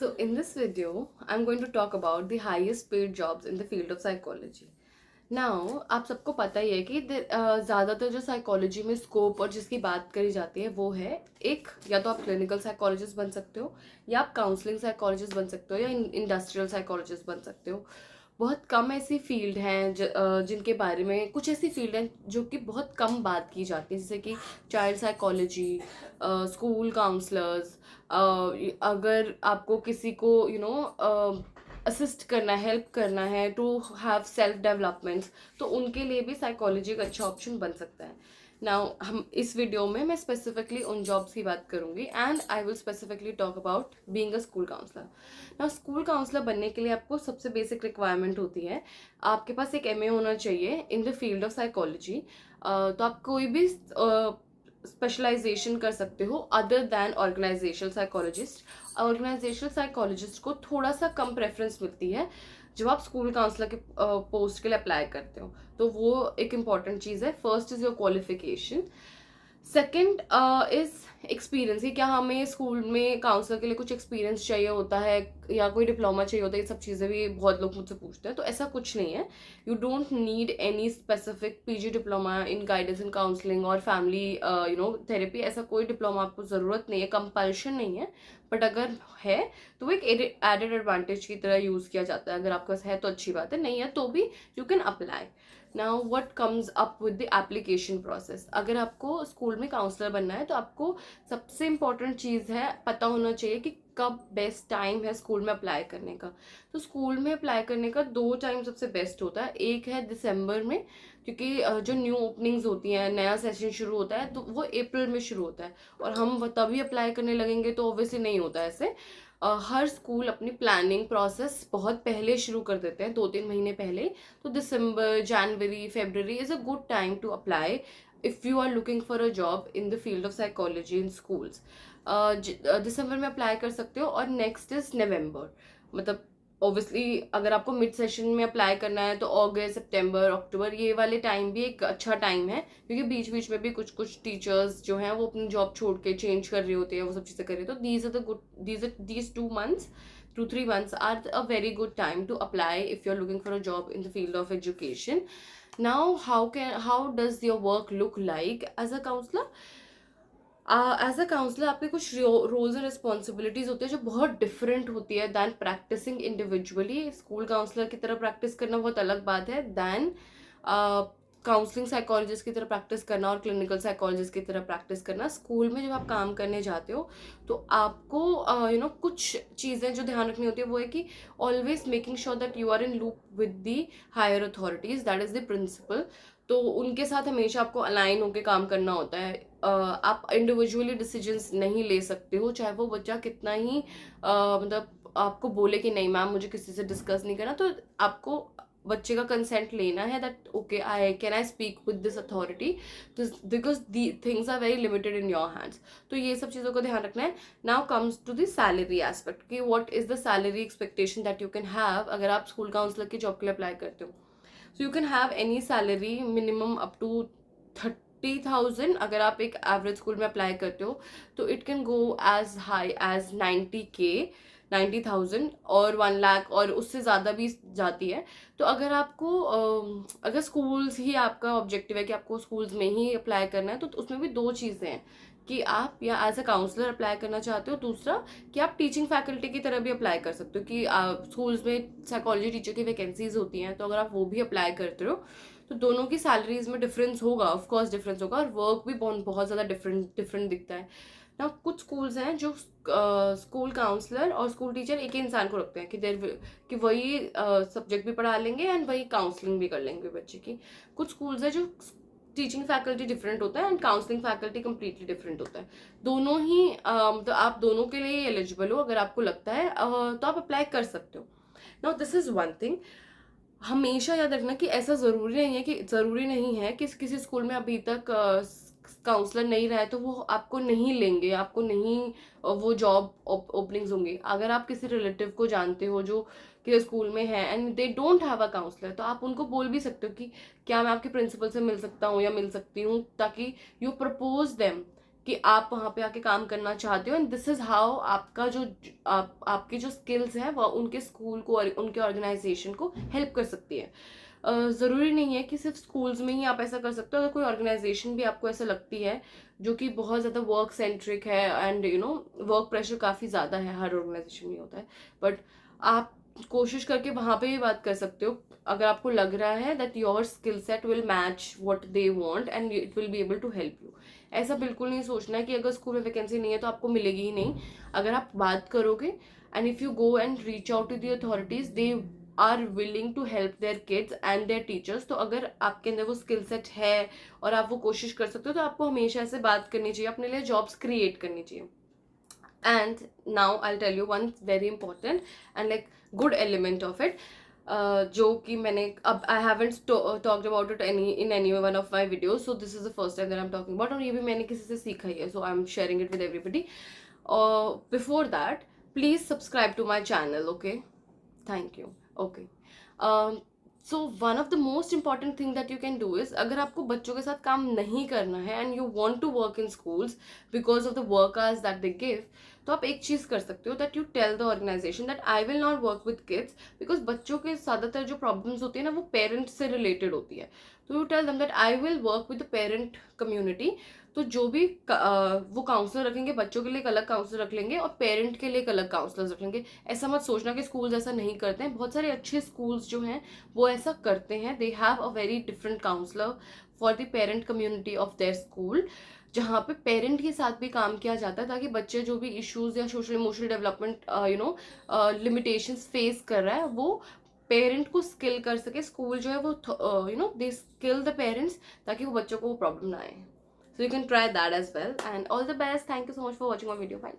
So, in this video, I'm going to talk about the highest paid jobs in the field of psychology. Now, आप सबको पता ही है कि ज़्यादातर जो साइकोलॉजी में स्कोप और जिसकी बात करी जाती है वो है एक, या तो आप क्लिनिकल साइकोलॉजिस्ट बन सकते हो, या आप काउंसलिंग साइकोलॉजिस्ट बन सकते हो, या इंडस्ट्रियल साइकोलॉजिस्ट बन सकते हो। बहुत कम ऐसी फील्ड हैं जिनके बारे में, कुछ ऐसी फील्ड हैं जो कि बहुत कम बात की जाती है, जैसे कि चाइल्ड साइकोलॉजी, स्कूल काउंसलर्स, अगर आपको किसी को असिस्ट करना है, हेल्प करना है टू हैव सेल्फ डेवलपमेंट्स, तो उनके लिए भी साइकोलॉजी एक अच्छा ऑप्शन बन सकता है। नाउ हम इस वीडियो में मैं स्पेसिफिकली उन जॉब्स की बात करूंगी and I will specifically talk about being a school counsellor. Now school counsellor बनने के लिए आपको सबसे बेसिक रिक्वायरमेंट होती है, आपके पास एक एमए होना चाहिए in the field of psychology. तो आप कोई भी स्पेशलाइजेशन कर सकते हो other than organisational psychologist. Organisational psychologist को थोड़ा सा कम प्रेफरेंस मिलती है जब आप स्कूल काउंसलर के पोस्ट के लिए अप्लाई करते हो, तो वो एक इम्पॉर्टेंट चीज़ है। First is your qualification, second is experience. ये क्या हमें स्कूल में काउंसलर के लिए कुछ एक्सपीरियंस चाहिए होता है या कोई डिप्लोमा चाहिए होता है, ये सब चीज़ें भी बहुत लोग मुझसे पूछते हैं, तो ऐसा कुछ नहीं है। You don't need any specific PG diploma in guidance in counselling और फैमिली थेरेपी। ऐसा कोई डिप्लोमा आपको ज़रूरत नहीं है, कंपल्शन नहीं है, बट अगर है तो वो एक एडेड एडवांटेज की तरह यूज़ किया जाता है। अगर आपके पास है तो अच्छी बात है, नहीं है तो भी you can apply. Now what comes up with the application process. अगर आपको स्कूल में काउंसलर बनना है तो आपको सबसे इम्पॉर्टेंट चीज़ है, पता होना चाहिए कि कब बेस्ट टाइम है स्कूल में अप्लाई करने का। तो स्कूल में अप्लाई करने का दो टाइम सबसे बेस्ट होता है। एक है दिसंबर में, क्योंकि जो न्यू ओपनिंग्स होती हैं, नया सेशन शुरू होता है, तो वो अप्रैल में शुरू होता है और हम तभी अप्लाई करने लगेंगे तो ऑब्वियसली नहीं होता ऐसे। हर स्कूल अपनी प्लानिंग प्रोसेस बहुत पहले शुरू कर देते हैं, 2-3 महीने पहले। तो December, January, February is a good time to apply if you are looking for a job in the field of psychology in schools. दिसंबर में अप्लाई कर सकते हो और नेक्स्ट इज नवंबर। मतलब ऑब्वियसली अगर आपको मिड सेशन में अप्लाई करना है तो अगस्त, सितंबर, अक्टूबर, ये वाले टाइम भी एक अच्छा टाइम है, क्योंकि बीच बीच में भी कुछ कुछ टीचर्स जो हैं वो अपनी जॉब छोड़ के चेंज कर रहे होते हैं, वो सब चीज़ें कर रहे हैं। तो these 2 months, 2-3 months are a very good time to apply if you're looking for a job in the field of education. Now how does your work look like as a counselor? As a counsellor आपके कुछ roles और responsibilities होती है जो बहुत different होती है than practising individually. School counsellor की तरह प्रैक्टिस करना बहुत अलग बात है दैन काउंसलिंग साइकोलॉजिस्ट की तरह प्रैक्टिस करना और क्लिनिकल साइकोलॉजिस्ट की तरह प्रैक्टिस करना। स्कूल में जब आप काम करने जाते हो तो आपको कुछ चीज़ें जो ध्यान रखनी होती है वो है कि always making sure that you are in loop with the higher authorities, that is the principal. तो उनके साथ हमेशा आपको अलाइन होकर काम करना होता है। आप इंडिविजुअली डिसीजंस नहीं ले सकते हो, चाहे वो बच्चा कितना ही मतलब आपको बोले कि नहीं मैम मुझे किसी से डिस्कस नहीं करना, तो आपको बच्चे का कंसेंट लेना है that okay I speak with this authority, because the things are very limited in your hands. तो ये सब चीज़ों का ध्यान रखना है। Now comes to the salary aspect कि what is the salary expectation that you can have अगर आप स्कूल काउंसलर की जॉब के लिए अप्लाई करते हो। So you can have any salary minimum up to 30,000। अगर आप एक एवरेज स्कूल में अप्लाई करते हो तो it can go as high as 90K, 90,000 और 1 लाख और उससे ज़्यादा भी जाती है। तो अगर आपको अगर स्कूल्स ही आपका ऑब्जेक्टिव है कि आपको स्कूल्स में ही अप्लाई करना है, तो उसमें भी दो चीज़ें हैं कि आप या एज अ काउंसलर अप्लाई करना चाहते हो, दूसरा कि आप टीचिंग फैकल्टी की तरह भी अप्लाई कर सकते हो कि स्कूल्स में साइकोलॉजी टीचर की वैकेंसीज होती हैं, तो अगर आप वो भी अप्लाई करते हो तो दोनों की सैलरीज में डिफरेंस होगा, ऑफ कोर्स डिफरेंस होगा, और वर्क भी बहुत बहुत ज़्यादा डिफरेंट दिखता है ना। कुछ स्कूल्स हैं जो स्कूल काउंसलर और स्कूल टीचर एक ही इंसान को रखते हैं कि वही सब्जेक्ट भी पढ़ा लेंगे एंड वही काउंसलिंग भी कर लेंगे बच्चे की। कुछ स्कूल्स हैं जो टीचिंग फैकल्टी डिफरेंट होता है and counselling faculty completely different होता है। दोनों ही तो आप दोनों के लिए एलिजिबल हो, अगर आपको लगता है तो आप अप्लाई कर सकते हो। Now this is one thing, हमेशा याद रखना कि ऐसा ज़रूरी नहीं है कि किसी स्कूल में अभी तक काउंसलर नहीं रहा है तो वो आपको नहीं लेंगे, आपको नहीं वो जॉब ओपनिंग्स होंगी। अगर आप किसी रिलेटिव को जानते हो जो कि स्कूल में है and they don't have a counsellor, तो आप उनको बोल भी सकते हो कि क्या मैं आपके प्रिंसिपल से मिल सकता हूँ या मिल सकती हूँ, ताकि यू प्रपोज देम कि आप वहाँ पे आके काम करना चाहते हो, एंड दिस इज़ हाउ आपका जो आपकी जो स्किल्स हैं वो उनके स्कूल को और उनके ऑर्गेनाइजेशन को हेल्प कर सकती है। ज़रूरी नहीं है कि सिर्फ स्कूल्स में ही आप ऐसा कर सकते हो। अगर कोई ऑर्गेनाइजेशन भी आपको ऐसा लगती है जो कि बहुत ज़्यादा वर्क सेंट्रिक है, एंड वर्क प्रेशर काफ़ी ज़्यादा है, हर ऑर्गेनाइजेशन में होता है, बट आप कोशिश करके वहाँ पे भी बात कर सकते हो अगर आपको लग रहा है that your skill set will match what they want and it will be able to help you. ऐसा बिल्कुल नहीं सोचना है कि अगर स्कूल में वैकेंसी नहीं है तो आपको मिलेगी ही नहीं। अगर आप बात करोगे and if you go and reach out to the authorities, they are willing to help their kids and their teachers. तो अगर आपके अंदर वो स्किल सेट है और आप वो कोशिश कर सकते हो, तो आपको हमेशा से बात करनी चाहिए, अपने लिए जॉब्स क्रिएट करनी चाहिए। And now I'll tell you one very important and like good element of it, जो कि मैंने अब I haven't talked about it in any one of my videos, so this is the first time that I'm talking about, और ये भी मैंने किसी से सीखा ही है, so I'm sharing it with everybody. Before that, please subscribe to my channel, okay? Thank you. Okay. So one of the most important thing that you can do is, अगर आपको बच्चों के साथ काम नहीं करना है and you want to work in schools because of the work hours that they give, तो आप एक चीज़ कर सकते हो, that you tell the organisation that I will not work with kids, because बच्चों के ज़्यादातर जो प्रॉब्लम्स होती है ना वो पेरेंट्स से रिलेटेड होती है। तो you tell them that I will work with the parent community. तो जो भी वो काउंसलर रखेंगे, बच्चों के लिए एक अलग काउंसलर रख लेंगे और पेरेंट के लिए एक अलग काउंसलर रख लेंगे। ऐसा मत सोचना कि स्कूल्स ऐसा नहीं करते हैं, बहुत सारे अच्छे स्कूल्स जो हैं वो ऐसा करते हैं। They have a very different counsellor for the parent community of their school, जहाँ पे पेरेंट के साथ भी काम किया जाता है ताकि बच्चे जो भी इश्यूज या social emotional development limitations face कर रहा है वो पेरेंट को स्किल कर सके। स्कूल जो है वो दे स्किल द पेरेंट्स ताकि वो बच्चों को वो प्रॉब्लम ना आए। So you can try that as well, and all the best. Thank you so much for watching my video. Bye.